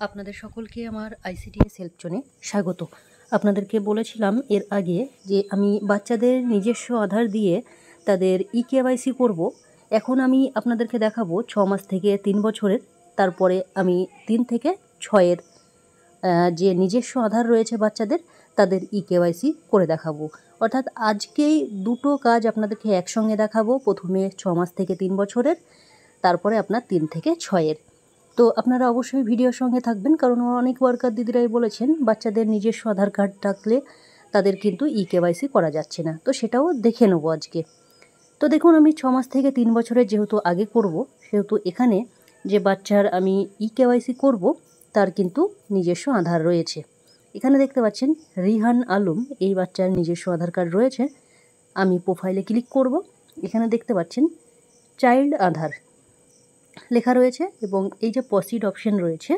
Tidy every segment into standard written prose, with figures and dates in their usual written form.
আপনাদের সকলকে আমার আইসিডিএস হেল্প জোনে স্বাগত। আপনাদেরকে বলেছিলাম এর আগে যে আমি বাচ্চাদের নিজস্ব আধার দিয়ে তাদের ইকেওয়াইসি করব। এখন আমি আপনাদেরকে দেখাবো 6 মাস থেকে 3 বছরের, তারপরে আমি 3 থেকে 6-এর যে নিজস্ব আধার রয়েছে বাচ্চাদের তাদের ইকেওয়াইসি করে দেখাবো। অর্থাৎ আজকেই দুটো কাজ আপনাদেরকে একসঙ্গে দেখাবো। প্রথমে 6 মাস থেকে 3 বছরের, তারপরে আপনার 3 থেকে 6-এর। তো আপনারা অবশ্যই ভিডিওর সঙ্গে থাকবেন, কারণ অনেক ওয়ার্কার দিদিরাই বলেছেন বাচ্চাদের নিজস্ব আধার কার্ড থাকলে তাদের কিন্তু ইকেওয়াইসি করা যাচ্ছে না। তো সেটাও দেখে নেব আজকে। তো দেখুন, আমি 6 মাস থেকে 3 বছরের যেহেতু আগে করব, সেহেতু এখানে যে বাচ্চার আমি ইকেওয়াইসি করব তার কিন্তু নিজস্ব আধার রয়েছে। এখানে দেখতে পাচ্ছেন রিহান আলম, এই বাচ্চার নিজস্ব আধার কার্ড রয়েছে। আমি প্রোফাইলে ক্লিক করব। এখানে দেখতে পাচ্ছেন চাইল্ড আধার লেখা রয়েছে এবং এই যে প্রসিড অপশন রয়েছে,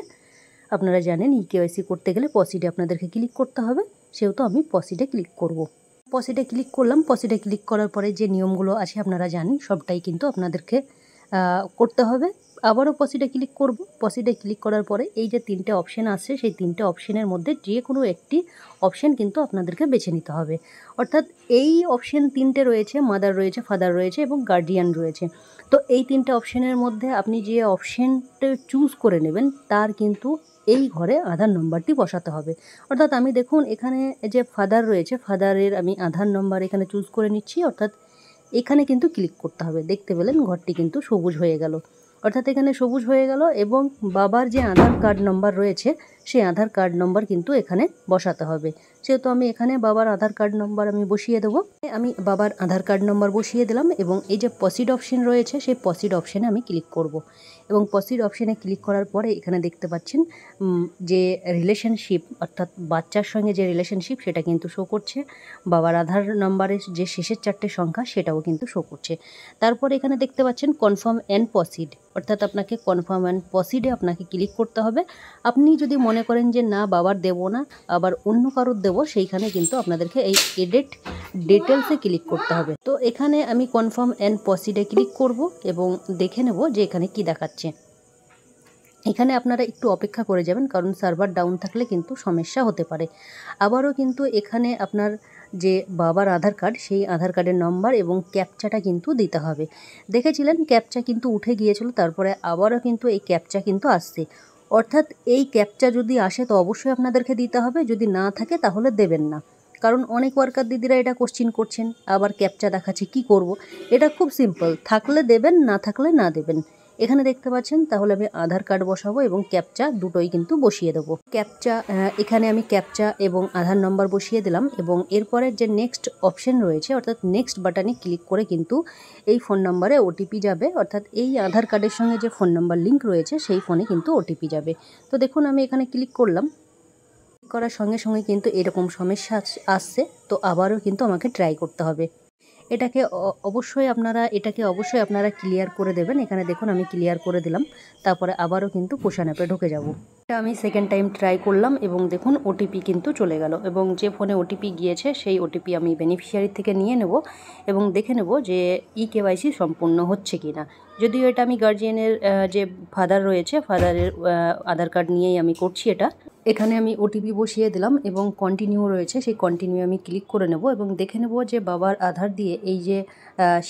আপনারা জানেন ইকেওয়াইসি করতে গেলে প্রসিডে আপনাদেরকে ক্লিক করতে হবে, সেহেতু আমি প্রসিডে ক্লিক করব। প্রসিডে ক্লিক করলাম। প্রসিডে ক্লিক করার পরে যে নিয়মগুলো আছে আপনারা জানেন, সবটাই কিন্তু আপনাদেরকে করতে হবে। আবারও প্রসিডে ক্লিক করব। প্রসিডে ক্লিক করার পরে এই যে 3টে অপশান আসছে, সেই 3টে অপশানের মধ্যে যে কোনো একটি অপশান কিন্তু আপনাদেরকে বেছে নিতে হবে। অর্থাৎ এই অপশান 3টে রয়েছে, মাদার রয়েছে, ফাদার রয়েছে এবং গার্ডিয়ান রয়েছে। তো এই 3টে অপশানের মধ্যে আপনি যে অপশানটা চুজ করে নেবেন তার কিন্তু এই ঘরে আধার নম্বরটি বসাতে হবে। অর্থাৎ আমি দেখুন এখানে যে ফাদার রয়েছে, ফাদারের আমি আধার নম্বর এখানে চুজ করে নিচ্ছি। অর্থাৎ এখানে কিন্তু ক্লিক করতে হবে। দেখতে পেলেন ঘরটি কিন্তু সবুজ হয়ে গেল। অর্থাৎ এখানে সবুজ হয়ে গেল এবং বাবার যে আধার কার্ড নম্বর রয়েছে সেই আধার কার্ড নম্বর কিন্তু এখানে বসাতে হবে। সেহেতু আমি এখানে বাবার আধার কার্ড নম্বর আমি বসিয়ে দেবো। আমি বাবার আধার কার্ড নম্বর বসিয়ে দিলাম এবং এই যে প্রসিড অপশন রয়েছে সেই প্রসিড অপশানে আমি ক্লিক করব। এবং প্রসিড অপশানে ক্লিক করার পরে এখানে দেখতে পাচ্ছেন যে রিলেশনশিপ, অর্থাৎ বাচ্চার সঙ্গে যে রিলেশনশিপ সেটা কিন্তু শো করছে। বাবার আধার নম্বরের যে শেষের 4টে সংখ্যা সেটাও কিন্তু শো করছে। তারপর এখানে দেখতে পাচ্ছেন কনফার্ম অ্যান্ড প্রসিড, অর্থাৎ আপনাকে কনফার্ম অ্যান্ড প্রসিডে আপনাকে ক্লিক করতে হবে। আপনি যদি মনে করেন যে না বাবার দেবো না, আবার অন্য কারোর দেবো, সেইখানে কিন্তু আপনাদেরকে এই এডিট ডিটেলসে ক্লিক করতে হবে। তো এখানে আমি কনফার্ম অ্যান্ড প্রসিডে ক্লিক করব এবং দেখে নেব যে এখানে কি দেখাচ্ছে। এখানে আপনারা একটু অপেক্ষা করে যাবেন, কারণ সার্ভার ডাউন থাকলে কিন্তু সমস্যা হতে পারে। আবারও কিন্তু এখানে আপনার যে বাবার আধার কার্ড সেই আধার কার্ডের নম্বর এবং ক্যাপচাটা কিন্তু দিতে হবে। দেখেছিলেন ক্যাপচা কিন্তু উঠে গিয়েছিল, তারপরে আবারও কিন্তু এই ক্যাপচা কিন্তু আসছে। অর্থাৎ এই ক্যাপচা যদি আসে তো অবশ্যই আপনাদেরকে দিতে হবে, যদি না থাকে তাহলে দেবেন না। কারণ অনেক ওয়ার্কার দিদিরা এটা কোশ্চিন করছেন, আবার ক্যাপচা দেখাচ্ছে, কি করব। এটা খুব সিম্পল, থাকলে দেবেন, না থাকলে না দেবেন। এখানে দেখতে পাচ্ছেন, তাহলে আমি আধার কার্ড বসাবো এবং ক্যাপচা দুটোই কিন্তু বসিয়ে দেবো। ক্যাপচা এখানে আমি ক্যাপচা এবং আধার নম্বর বসিয়ে দিলাম এবং এরপরে যে নেক্সট অপশন রয়েছে, অর্থাৎ নেক্সট বাটনে ক্লিক করে কিন্তু এই ফোন নম্বরে ওটিপি যাবে। অর্থাৎ এই আধার কার্ডের সঙ্গে যে ফোন নাম্বার লিঙ্ক রয়েছে সেই ফোনে কিন্তু ওটিপি যাবে। তো দেখুন আমি এখানে ক্লিক করলাম। ক্লিক করার সঙ্গে সঙ্গে কিন্তু এরকম সমস্যা আসছে। তো আবারও কিন্তু আমাকে ট্রাই করতে হবে। এটাকে অবশ্যই আপনারা ক্লিয়ার করে দেবেন। এখানে দেখুন আমি ক্লিয়ার করে দিলাম। তারপরে আবারও কিন্তু কোশ্চেন অ্যাপে ঢুকে যাব। এটা আমি সেকেন্ড টাইম ট্রাই করলাম এবং দেখুন ওটিপি কিন্তু চলে গেল এবং যে ফোনে ওটিপি গিয়েছে সেই ওটিপি আমি বেনিফিশিয়ারি থেকে নিয়ে নেব এবং দেখে নেব যে ইকেওয়াইসি সম্পূর্ণ হচ্ছে কি না। যদিও এটা আমি গার্জিয়ানের যে ফাদার রয়েছে, ফাদারের আধার কার্ড নিয়েই আমি করছি এটা। এখানে আমি ওটিপি বসিয়ে দিলাম এবং কন্টিনিউ রয়েছে, সেই কন্টিনিউ আমি ক্লিক করে নেব এবং দেখে নেব যে বাবার আধার দিয়ে এই যে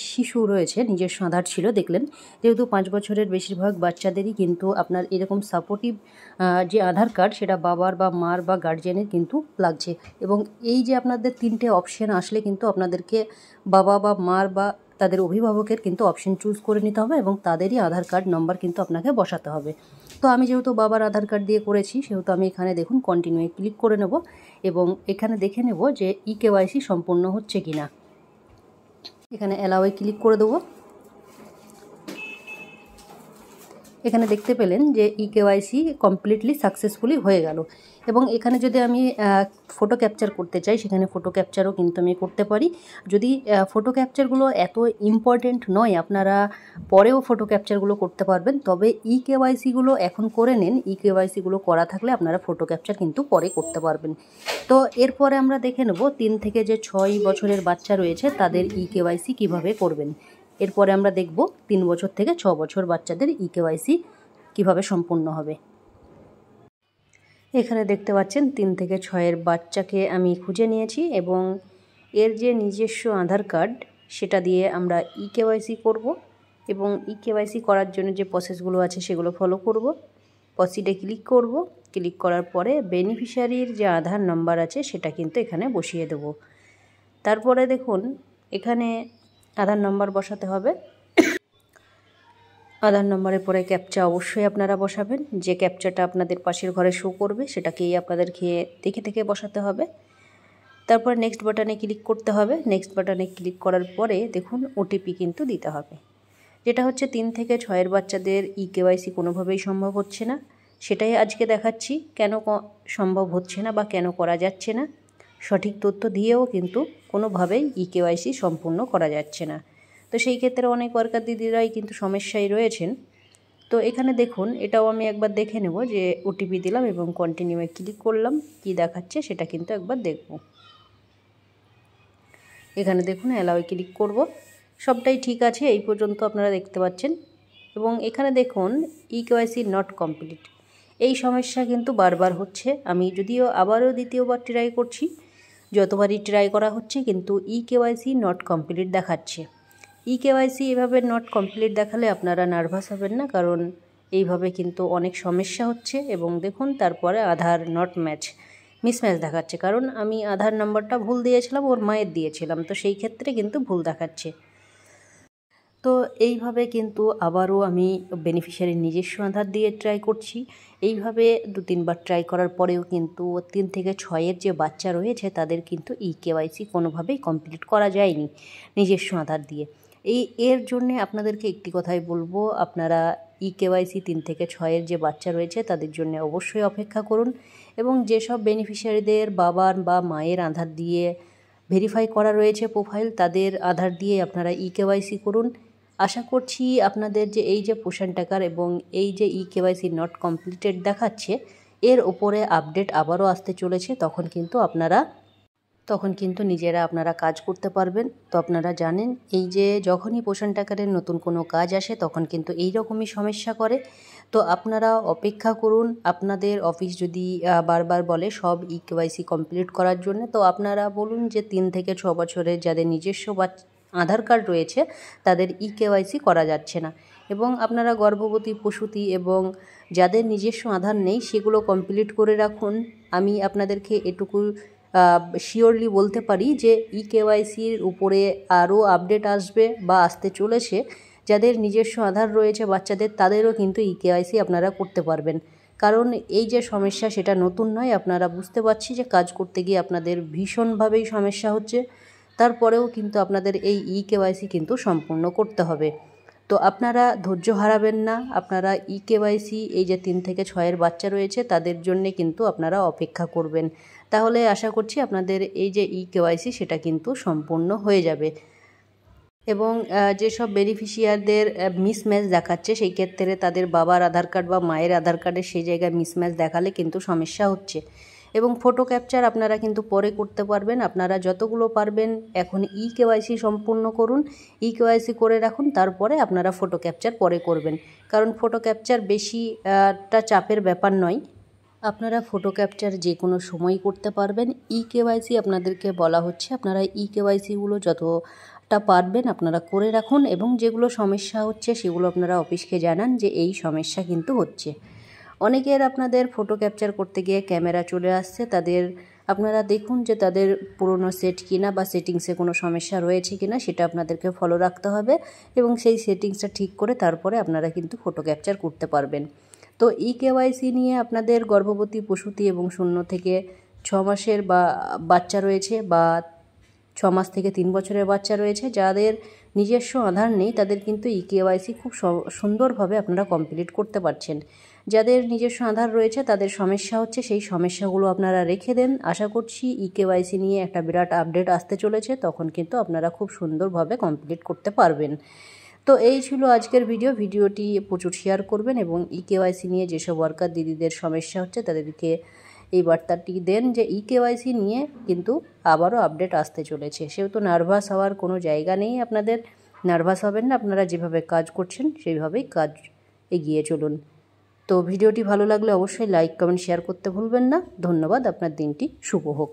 শিশু রয়েছে নিজস্ব আধার ছিল। দেখলেন যেহেতু 5 বছরের বেশিরভাগ বাচ্চাদেরই কিন্তু আপনার এরকম সাপোর্টিভ যে আধার কার্ড সেটা বাবার বা মার বা গার্জিয়ানের কিন্তু লাগছে। এবং এই যে আপনাদের 3টে অপশান আসলে কিন্তু আপনাদেরকে বাবা বা মার বা তাদের অভিভাবকের কিন্তু অপশান চুজ করে নিতে হবে এবং তাদেরই আধার কার্ড নম্বর কিন্তু আপনাকে বসাতে হবে। তো আমি যেহেতু বাবার আধার কার্ড দিয়ে করেছি, সেহেতু আমি এখানে দেখুন কন্টিনিউয়ে ক্লিক করে নেব এবং এখানে দেখে নেব যে ইকেওয়াইসি সম্পূর্ণ হচ্ছে কি না। এখানে অ্যালাওয়ে ক্লিক করে দেবো। এখানে দেখতে পেলেন যে ইকেওয়াইসি কমপ্লিটলি সাকসেসফুলি হয়ে গেল। এবং এখানে যদি আমি ফটো ক্যাপচার করতে চাই, সেখানে ফটো ক্যাপচারও কিন্তু আমি করতে পারি। যদি ফটো ক্যাপচারগুলো এত ইম্পর্টেন্ট নয়, আপনারা পরেও ফটো ক্যাপচারগুলো করতে পারবেন, তবে ইকেওয়াইসিগুলো এখন করে নেন। ইকেওয়াইসিগুলো করা থাকলে আপনারা ফটো ক্যাপচার কিন্তু পরে করতে পারবেন। তো এরপরে আমরা দেখে নেব 3 থেকে যে 6 বছরের বাচ্চা রয়েছে তাদের ইকেওয়াইসি কীভাবে করবেন। এরপরে আমরা দেখব 3 বছর থেকে 6 বছর বাচ্চাদের ইকেওয়াইসি কীভাবে সম্পূর্ণ হবে। এখানে দেখতে পাচ্ছেন 3 থেকে 6-এর বাচ্চাকে আমি খুঁজে নিয়েছি এবং এর যে নিজস্ব আধার কার্ড সেটা দিয়ে আমরা ইকেওয়াইসি করব এবং ইকেওয়াইসি করার জন্য যে প্রসেসগুলো আছে সেগুলো ফলো করব। প্রসিডে ক্লিক করব। ক্লিক করার পরে বেনিফিশিয়ারির যে আধার নাম্বার আছে সেটা কিন্তু এখানে বসিয়ে দেব। তারপরে দেখুন এখানে আধার নাম্বার বসাতে হবে। আধার নম্বরের পরে ক্যাপচা অবশ্যই আপনারা বসাবেন। যে ক্যাপচাটা আপনাদের পাশের ঘরে শো করবে সেটাকেই আপনাদেরকে দেখে বসাতে হবে। তারপর নেক্সট বাটনে ক্লিক করতে হবে। নেক্সট বাটনে ক্লিক করার পরে দেখুন ওটিপি কিন্তু দিতে হবে, যেটা হচ্ছে 3 থেকে 6-এর বাচ্চাদের ইকেওয়াইসি কোনোভাবেই সম্ভব হচ্ছে না। সেটাই আজকে দেখাচ্ছি কেন সম্ভব হচ্ছে না বা কেন করা যাচ্ছে না। সঠিক তথ্য দিয়েও কিন্তু কোনোভাবেই ইকেওয়াইসি সম্পূর্ণ করা যাচ্ছে না। তো সেই ক্ষেত্রে অনেক ওয়ার্কার দিদিরাই কিন্তু সমস্যায় রয়েছেন। তো এখানে দেখুন এটাও আমি একবার দেখে নেব যে ওটিপি দিলাম এবং কন্টিনিউয়ে ক্লিক করলাম, কি দেখাচ্ছে সেটা কিন্তু একবার দেখব। এখানে দেখুন অ্যালাউয়ে ক্লিক করব। সবটাই ঠিক আছে এই পর্যন্ত আপনারা দেখতে পাচ্ছেন। এবং এখানে দেখুন ইকেওয়াইসি নট কমপ্লিট, এই সমস্যা কিন্তু বারবার হচ্ছে। আমি যদিও আবারও দ্বিতীয়বার ট্রাই করছি, যতবারই ট্রাই করা হচ্ছে কিন্তু ইকেওয়াইসি নট কমপ্লিট দেখাচ্ছে। ইকেওয়াইসি এভাবে নট কমপ্লিট দেখালে আপনারা নার্ভাস হবেন না, কারণ এইভাবে কিন্তু অনেক সমস্যা হচ্ছে। এবং দেখুন তারপরে আধার নট ম্যাচ, মিসম্যাচ দেখাচ্ছে, কারণ আমি আধার নাম্বারটা ভুল দিয়েছিলাম, ওর মায়ের দিয়েছিলাম, তো সেই ক্ষেত্রে কিন্তু ভুল দেখাচ্ছে। তো এইভাবে কিন্তু আবারও আমি বেনিফিশিয়ারির নিজস্ব আধার দিয়ে ট্রাই করছি। এইভাবে 2-3বার ট্রাই করার পরেও কিন্তু 3 থেকে 6-এর যে বাচ্চা রয়েছে তাদের কিন্তু ইকেওয়াইসি কোনোভাবেই কমপ্লিট করা যায়নি নিজস্ব আধার দিয়ে। এর জন্যে আপনাদেরকে একটি কথাই বলবো, আপনারা ইকেওয়াইসি 3 থেকে 6-এর যে বাচ্চা রয়েছে তাদের জন্য অবশ্যই অপেক্ষা করুন এবং যেসব বেনিফিশিয়ারিদের বাবার বা মায়ের আধার দিয়ে ভেরিফাই করা রয়েছে প্রোফাইল, তাদের আধার দিয়ে আপনারা ইকেওয়াইসি করুন। আশা করছি আপনাদের যে এই যে পোষণ টাকার এবং এই যে ইকেওয়াইসি নট কমপ্লিটেড দেখাচ্ছে এর ওপরে আপডেট আবারও আসতে চলেছে, তখন কিন্তু নিজেরা আপনারা কাজ করতে পারবেন। তো আপনারা জানেন এই যে যখনই পোষণ টাকারের নতুন কোনো কাজ আসে তখন কিন্তু এই রকমই সমস্যা করে। তো আপনারা অপেক্ষা করুন। আপনাদের অফিস যদি বারবার বলে সব ইকেওয়াইসি কমপ্লিট করার জন্য, তো আপনারা বলুন যে 3 থেকে 6 বছরের যাদের নিজস্ব আধার কার্ড রয়েছে তাদের ইকেওয়াইসি করা যাচ্ছে না। এবং আপনারা গর্ভবতী প্রসূতি এবং যাদের নিজস্ব আধার নেই সেগুলো কমপ্লিট করে রাখুন। আমি আপনাদেরকে এটুকু শিওরলি বলতে পারি যে ইকেওয়াইসির উপরে আরও আপডেট আসবে বা আসতে চলেছে। যাদের নিজস্ব আধার রয়েছে বাচ্চাদের তাদেরও কিন্তু ইকেওয়াইসি আপনারা করতে পারবেন, কারণ এই যে সমস্যা সেটা নতুন নয়। আপনারা বুঝতে পারছি যে কাজ করতে গিয়ে আপনাদের ভীষণভাবেই সমস্যা হচ্ছে, তারপরেও কিন্তু আপনাদের এই ইকেওয়াইসি কিন্তু সম্পূর্ণ করতে হবে। তো আপনারা ধৈর্য হারাবেন না। আপনারা ইকেওয়াইসি এই যে 3 থেকে 6-এর বাচ্চা রয়েছে তাদের জন্যে কিন্তু আপনারা অপেক্ষা করবেন, তাহলে আশা করছি আপনাদের এই যে ইকেওয়াইসি সেটা কিন্তু সম্পূর্ণ হয়ে যাবে। এবং যেসব বেনিফিশিয়ারদের মিসম্যাচ দেখাচ্ছে সেই ক্ষেত্রে তাদের বাবার আধার কার্ড বা মায়ের আধার কার্ডের সেই জায়গায় মিসম্যাচ দেখালে কিন্তু সমস্যা হচ্ছে। এবং ফটো ক্যাপচার আপনারা কিন্তু পরে করতে পারবেন। আপনারা যতগুলো পারবেন এখন ইকেওয়াইসি সম্পূর্ণ করুন, ইকেওয়াইসি করে রাখুন, তারপরে আপনারা ফটো ক্যাপচার পরে করবেন, কারণ ফটো ক্যাপচার বেশিটা চাপের ব্যাপার নয়। আপনারা ফটো ক্যাপচার যে কোনো সময় করতে পারবেন। ইকেওয়াইসি আপনাদেরকে বলা হচ্ছে আপনারা ইকেওয়াইসিগুলো যতটা পারবেন আপনারা করে রাখুন এবং যেগুলো সমস্যা হচ্ছে সেগুলো আপনারা অফিসকে জানান যে এই সমস্যা কিন্তু হচ্ছে। অনেকের আপনাদের ফটো ক্যাপচার করতে গিয়ে ক্যামেরা চলে আসছে, তাদের আপনারা দেখুন যে তাদের পুরনো সেট কিনা বা সেটিংসে কোনো সমস্যা রয়েছে কিনা সেটা আপনাদেরকে ফলো রাখতে হবে এবং সেই সেটিংসটা ঠিক করে তারপরে আপনারা কিন্তু ফটো ক্যাপচার করতে পারবেন। তো ইকেওয়াইসি নিয়ে আপনাদের গর্ভবতী প্রসূতি এবং 0 থেকে 6 মাসের বা বাচ্চা রয়েছে বা 6 মাস থেকে 3 বছরের বাচ্চা রয়েছে, যাদের নিজস্ব আধার নেই তাদের কিন্তু ইকেওয়াইসি খুব সুন্দরভাবে আপনারা কমপ্লিট করতে পারছেন। যাদের নিজস্ব আধার রয়েছে তাদের সমস্যা হচ্ছে, সেই সমস্যাগুলো আপনারা রেখে দেন। আশা করছি ইকেওয়াইসি নিয়ে একটা বিরাট আপডেট আসতে চলেছে, তখন কিন্তু আপনারা খুব সুন্দরভাবে কমপ্লিট করতে পারবেন। তো এই ছিল আজকের ভিডিওটি প্রচুর শেয়ার করবেন এবং ইকেওয়াইসি নিয়ে যেসব ওয়ার্কার দিদিদের সমস্যা হচ্ছে তাদেরকে এই বার্তাটি দেন যে ইকেওয়াইসি নিয়ে কিন্তু আবারও আপডেট আসতে চলেছে। সেহেতু নার্ভাস হওয়ার কোনো জায়গা নেই, আপনাদের নার্ভাস হবেন না। আপনারা যেভাবে কাজ করছেন সেইভাবেই কাজ এগিয়ে চলুন। তো ভিডিওটি ভালো লাগলে অবশ্যই লাইক কমেন্ট শেয়ার করতে ভুলবেন না। ধন্যবাদ, আপনার দিনটি শুভ হোক।